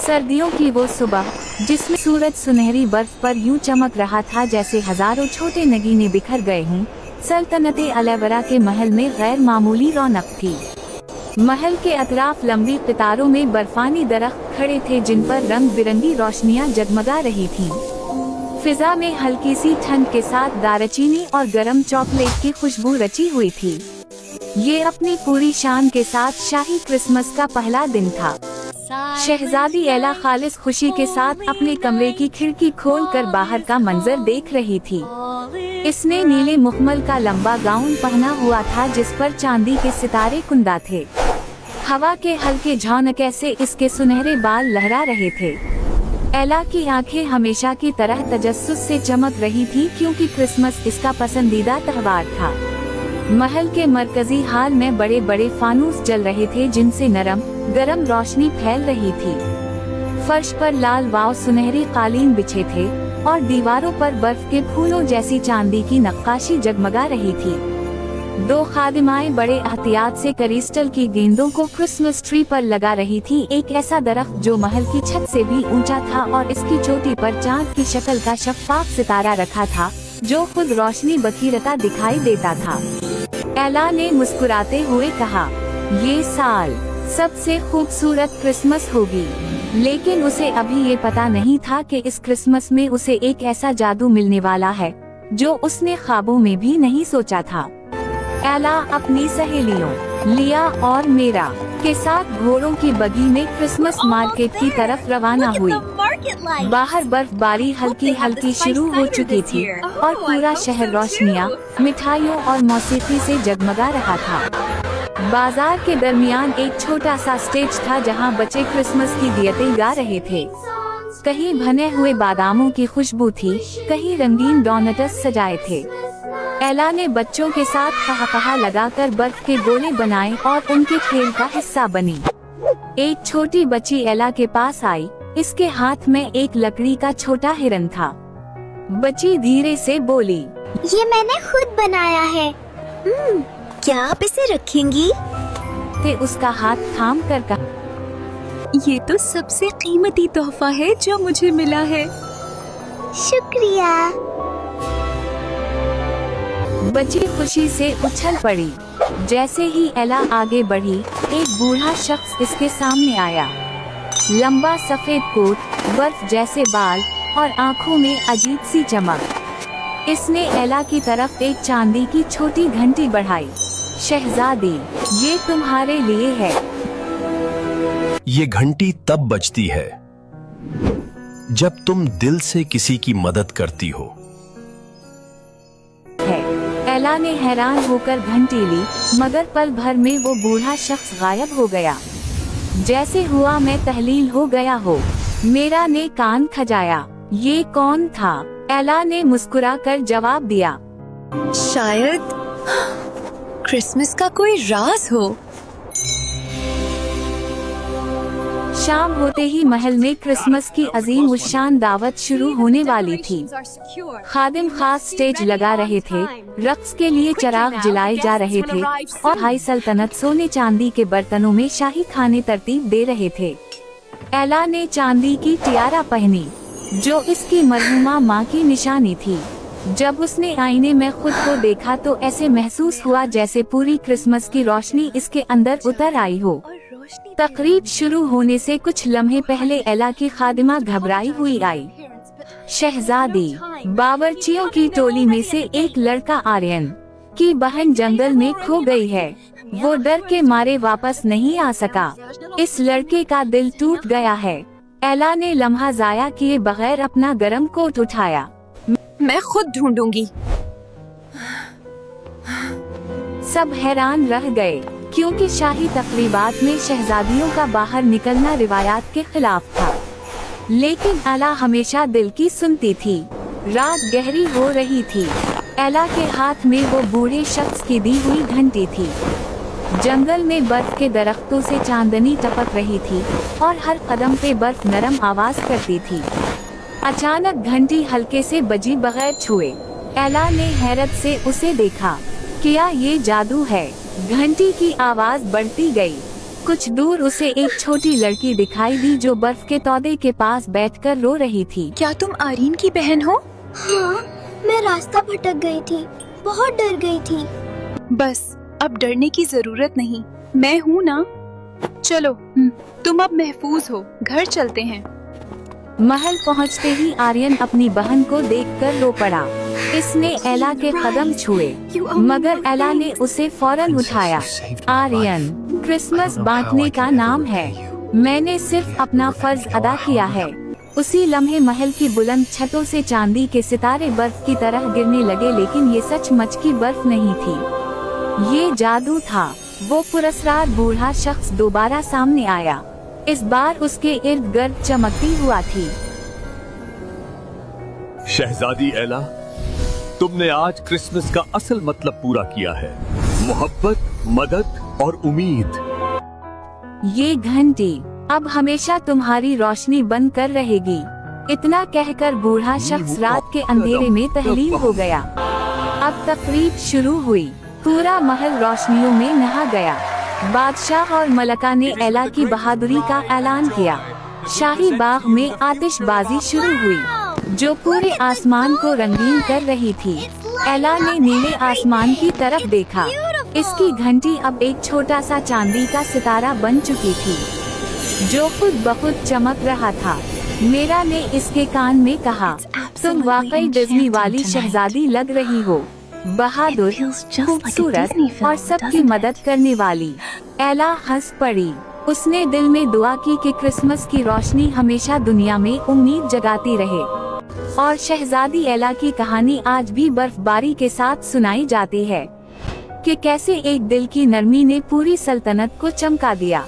सर्दियों की वो सुबह जिसमें सूरज सुनहरी बर्फ पर यूं चमक रहा था जैसे हजारों छोटे नगीने बिखर गए हों। सल्तनते अलैवरा के महल में गैर मामूली रौनक थी। महल के अतराफ लंबी कतारों में बर्फानी दरख्त खड़े थे जिन पर रंग बिरंगी रोशनियां जगमगा रही थीं। फिजा में हल्की सी ठंड के साथ दालचीनी और गरम चॉकलेट की खुशबू रची हुई थी। ये अपनी पूरी शान के साथ शाही क्रिसमस का पहला दिन था। शहजादी एला खालिस खुशी के साथ अपने कमरे की खिड़की खोलकर बाहर का मंजर देख रही थी। इसने नीले मुखमल का लंबा गाउन पहना हुआ था जिस पर चांदी के सितारे कुंदा थे। हवा के हल्के झोंके से इसके सुनहरे बाल लहरा रहे थे। एला की आंखें हमेशा की तरह तजस्सुस से चमक रही थी क्योंकि क्रिसमस इसका पसंदीदा त्योहार था। महल के मरकजी हॉल में बड़े बड़े फानूस जल रहे थे जिनसे नरम गरम रोशनी फैल रही थी। फर्श पर लाल वाव सुनहरी कालीन बिछे थे और दीवारों पर बर्फ के फूलों जैसी चांदी की नक्काशी जगमगा रही थी। दो खादिमाएं बड़े एहतियात से क्रिस्टल की गेंदों को क्रिसमस ट्री पर लगा रही थी। एक ऐसा दरख्त जो महल की छत से भी ऊंचा था और इसकी चोटी पर चांद की शक्ल का शफ्फाफ सितारा रखा था जो खुद रोशनी बखीरता दिखाई देता था। एला ने मुस्कुराते हुए कहा, ये साल सबसे खूबसूरत क्रिसमस होगी। लेकिन उसे अभी ये पता नहीं था कि इस क्रिसमस में उसे एक ऐसा जादू मिलने वाला है जो उसने ख्वाबों में भी नहीं सोचा था। एला अपनी सहेलियों लिया और मेरा के साथ घोड़ों की बगी में क्रिसमस मार्केट की तरफ रवाना हुई। बाहर बर्फबारी हल्की हल्की शुरू हो चुकी थी और पूरा शहर रोशनियां, मिठाइयों और मौसीकी से जगमगा रहा था। बाजार के दरमियान एक छोटा सा स्टेज था जहां बच्चे क्रिसमस की गीतें गा रहे थे। कहीं भने हुए बादामों की खुशबू थी, कहीं रंगीन डोनट्स सजाए थे। एला ने बच्चों के साथ कहा लगाकर बर्फ के गोले बनाए और उनके खेल का हिस्सा बनी। एक छोटी बच्ची एला के पास आई। इसके हाथ में एक लकड़ी का छोटा हिरन था। बच्ची धीरे से बोली, ये मैंने खुद बनाया है। क्या आप इसे रखेंगी? ते उसका हाथ थाम कर कहा, ये तो सबसे कीमती तोहफा है जो मुझे मिला है। शुक्रिया। बच्ची खुशी से उछल पड़ी। जैसे ही एला आगे बढ़ी, एक बूढ़ा शख्स इसके सामने आया। लंबा सफेद कोट, बर्फ जैसे बाल और आँखों में अजीब सी चमक। इसने एला की तरफ एक चांदी की छोटी घंटी बढ़ाई। शहजादी, ये तुम्हारे लिए है। ये घंटी तब बजती है जब तुम दिल से किसी की मदद करती हो। एला ने हैरान होकर घंटी ली, मगर पल भर में वो बूढ़ा शख्स गायब हो गया। जैसे हुआ मैं तहलील हो गया हो। मेरा ने कान खजाया। ये कौन था? एला ने मुस्कुराकर जवाब दिया, शायद क्रिसमस का कोई राज हो। शाम होते ही महल में क्रिसमस की अजीम उशान दावत शुरू होने वाली थी। खादिम खास स्टेज लगा रहे थे, रक्स के लिए चिराग जलाए जा रहे थे और हाई सल्तनत सोने चांदी के बर्तनों में शाही खाने तरतीब दे रहे थे। एला ने चांदी की टियारा पहनी जो इसकी मरहुमा माँ की निशानी थी। जब उसने आईने में खुद को देखा तो ऐसे महसूस हुआ जैसे पूरी क्रिसमस की रोशनी इसके अंदर उतर आई हो। तकरीब शुरू होने से कुछ लम्हे पहले एला की खादिमा घबराई हुई आई। शहजादी, बावर्चियों की टोली में से एक लड़का आर्यन की बहन जंगल में खो गई है। वो डर के मारे वापस नहीं आ सका। इस लड़के का दिल टूट गया है। एला ने लम्हा जाया किए बगैर अपना गरम कोट उठाया। मैं खुद ढूंढूंगी। सब हैरान रह गए क्योंकि शाही तकरीबात में शहजादियों का बाहर निकलना रिवायात के खिलाफ था। लेकिन एला हमेशा दिल की सुनती थी। रात गहरी हो रही थी। एला के हाथ में वो बूढ़े शख्स की दी हुई घंटी थी। जंगल में बर्फ के दरख्तों से चांदनी टपक रही थी और हर कदम पे बर्फ नरम आवाज करती थी। अचानक घंटी हल्के से बजी बगैर छुए। एला ने हैरत से उसे देखा। क्या ये जादू है? घंटी की आवाज बढ़ती गई। कुछ दूर उसे एक छोटी लड़की दिखाई दी जो बर्फ के तौदे के पास बैठकर रो रही थी। क्या तुम आरीन की बहन हो? हाँ, मैं रास्ता भटक गई थी, बहुत डर गई थी। बस अब डरने की जरूरत नहीं, मैं हूँ ना। चलो तुम अब महफूज हो, घर चलते हैं। महल पहुंचते ही आर्यन अपनी बहन को देखकर रो पड़ा। इसने एला के कदम छुए, मगर एला ने उसे फौरन उठाया। आर्यन, क्रिसमस बांटने का नाम है। मैंने सिर्फ अपना फर्ज अदा किया है। उसी लम्हे महल की बुलंद छतों से चांदी के सितारे बर्फ की तरह गिरने लगे, लेकिन ये सचमुच की बर्फ नहीं थी, ये जादू था। वो पुरस्कार बूढ़ा शख्स दोबारा सामने आया। इस बार उसके इर्द गिर्द चमकती हुआ थी। शहजादी एला, तुमने आज क्रिसमस का असल मतलब पूरा किया है, मोहब्बत, मदद और उम्मीद। ये घंटी अब हमेशा तुम्हारी रोशनी बन कर रहेगी। इतना कहकर बूढ़ा शख्स रात के अंधेरे में तहलील हो गया। अब तकरीब शुरू हुई। पूरा महल रोशनियों में नहा गया। बादशाह और मलका ने एला की बहादुरी का ऐलान किया। शाही बाग में आतिशबाजी शुरू हुई जो पूरे आसमान को रंगीन कर रही थी। एला ने नीले आसमान की तरफ देखा। इसकी घंटी अब एक छोटा सा चांदी का सितारा बन चुकी थी जो खुद ब खुद चमक रहा था। मेरा ने इसके कान में कहा, तुम वाकई डिज्नी वाली शहजादी लग रही हो, बहादुर, खूबसूरत और सबकी मदद करने वाली। एला हंस पड़ी। उसने दिल में दुआ की कि क्रिसमस की रोशनी हमेशा दुनिया में उम्मीद जगाती रहे। और शहजादी एला की कहानी आज भी बर्फबारी के साथ सुनाई जाती है कि कैसे एक दिल की नरमी ने पूरी सल्तनत को चमका दिया।